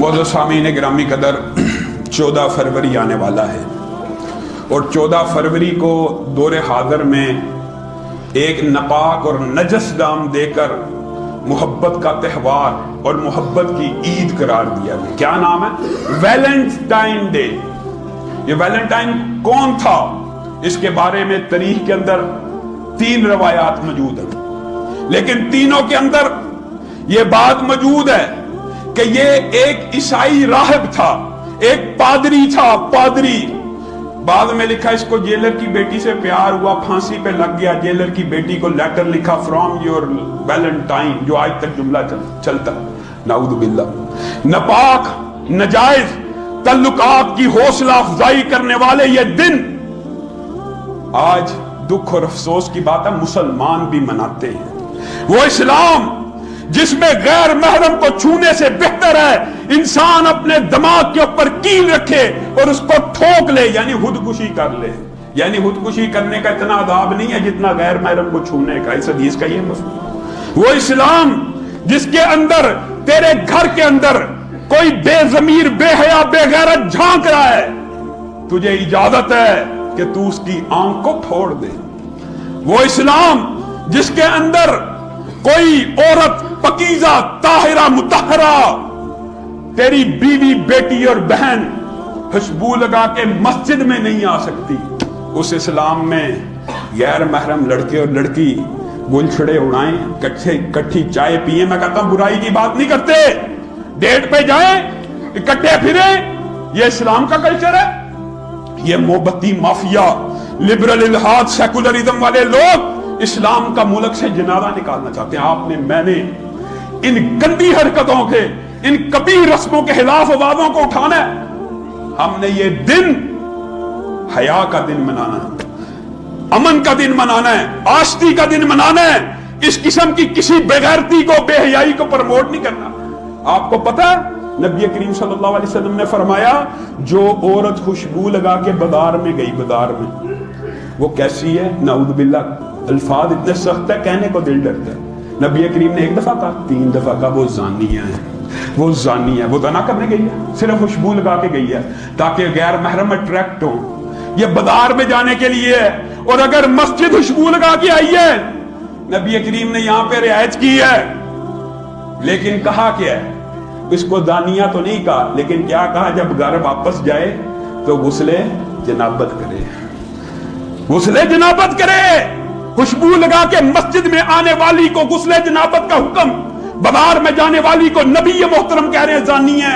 मोअज़्ज़ज़ सामीन गिरामी कदर 14 फरवरी आने वाला है और 14 फरवरी को दौरे हाज़िर में एक नापाक और नजस नाम देकर मोहब्बत का त्यौहार और मोहब्बत की ईद करार दिया गया। क्या नाम है? Valentine day. ये वैलेंटाइन कौन था? इसके बारे में तारीख के अंदर 3 रवायात मौजूद हैं, लेकिन तीनों के अंदर ये बात मौजूद है कि ये एक ईसाई राहिब था, एक पादरी था, पादरी। बाद में लिखा इसको जेलर की बेटी से प्यार हुआ, फांसी पे लग गया। जेलर की बेटी को लेटर लिखा फ्रॉम योर वैलेंटाइन, जो आज तक जुमला चलता। नाउज़ु बिल्लाह। नापाक नजायज तल्लुकात की हौसला अफजाई करने वाले ये दिन आज दुख और अफसोस की बात है, मुसलमान भी मनाते हैं। वो इस्लाम जिसमें गैर महरम को छूने से बेहतर है इंसान अपने दिमाग के ऊपर कील रखे और उसको ठोक ले, यानी खुदकुशी कर ले। यानी खुदकुशी करने का इतना अदाब नहीं है जितना गैर महरम को छूने का। इस हदीस का ये मसला। वो इस्लाम जिसके अंदर तेरे घर के अंदर कोई बेजमीर बेहया बेगैरत झांक रहा है, तुझे इजाजत है कि तू उसकी आंख को फोड़ दे। वो इस्लाम जिसके अंदर कोई औरत पकीजा ताहिरा मुतहरा तेरी बीवी बेटी और बहन खुशबू लगा के मस्जिद में नहीं आ सकती, उस इस्लाम में गैर महरम लड़के और लड़की गुलछड़े उड़ाएं, इकट्ठी चाय पिए। मैं कहता हूं बुराई की बात नहीं करते, डेट पे जाएं, इकट्ठे फिरे, ये इस्लाम का कल्चर है। ये मोहब्बती माफिया लिबरल इल्हाद सेकुलरिज्म वाले लोग इस्लाम का मुल्क से जनाजा निकालना चाहते हैं। आपने मैंने इन गंदी हरकतों के, इन कबीर रस्मों के खिलाफ आवाजों को उठाना है। हमने ये दिन हया का दिन मनाना है, अमन का दिन मनाना है, आश्ती का दिन मनाना है। इस किस्म की किसी बेगैरती को, बेहयाई को प्रमोट नहीं करना। आपको पता है नबी करीम सल्लल्लाहु अलैहि वसल्लम ने फरमाया, जो औरत खुशबू लगा के बाजार में गई, बाजार में, वो कैसी है? नाउज़ु बिल्लाह। अल्फाज इतने सख्त है, कहने को दिल डरता है। नबी करीम ने 1 दफा कहा, 3 दफा कहा, वो जानिया है, वो जानी है। वो जना करने गई है, सिर्फ खुशबू लगा के गई है ताकि गैर महरम अट्रैक्ट हो। ये बाजार में जाने के लिए है। और अगर मस्जिद खुशबू लगा के आई है, नबी करीम ने यहां पे रियायत की है, लेकिन कहा क्या है? इसको दानिया तो नहीं कहा, लेकिन क्या कहा? जब घर वापस जाए तो गुस्ले जनाबत करे, गुस्ले जनाबत करे। खुशबू लगा के मस्जिद में आने वाली को गुस्ले जनाबत का हुक्म, बाजार में जाने वाली को नबी मोहतरम कह रहे हैं जानी है,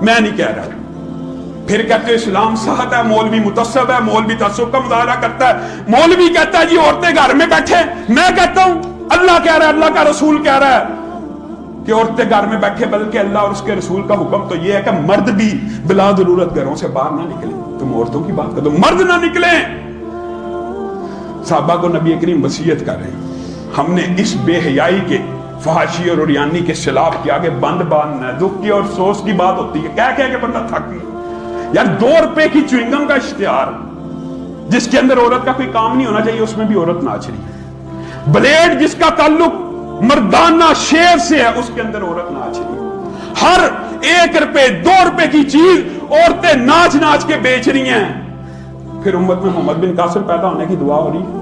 मैं नहीं कह रहा। फिर कहते इस्लाम सहत है, मौलवी मुतस्सब है, मौलवी तअस्सुब का मुजाहरा करता है। मौलवी कहता है जी औरतें घर में बैठे, मैं कहता हूं अल्लाह कह रहा है, अल्लाह का रसूल कह रहा है कि औरतें घर में बैठे, बल्कि अल्लाह और उसके रसूल का हुक्म तो यह है कि मर्द भी बिला जरूरत घरों से बाहर ना निकले। तुम औरतों की बात करो, मर्द ना निकले। साहबा को नबी करीम वसीयत कर रहे हैं, हमने इस बेहयाई के, फहाशी और उरियानी के खिलाफ किया कि बंद बांधना है। दुख की और अफसोस की बात होती है, कह के बंदा थक गया। यार 2 रुपए की च्युइंगम का इश्तिहार जिसके अंदर औरत का कोई काम नहीं होना चाहिए, उसमें भी औरत नाच रही है। ब्लेड जिसका ताल्लुक मर्दाना शेर से है, उसके अंदर औरत नाच रही है। हर 1 रुपए 2 रुपए की चीज औरतें नाच नाच के बेच रही हैं। फिर उम्मत में मोहम्मद बिन कासिम पैदा होने की दुआ हो रही है।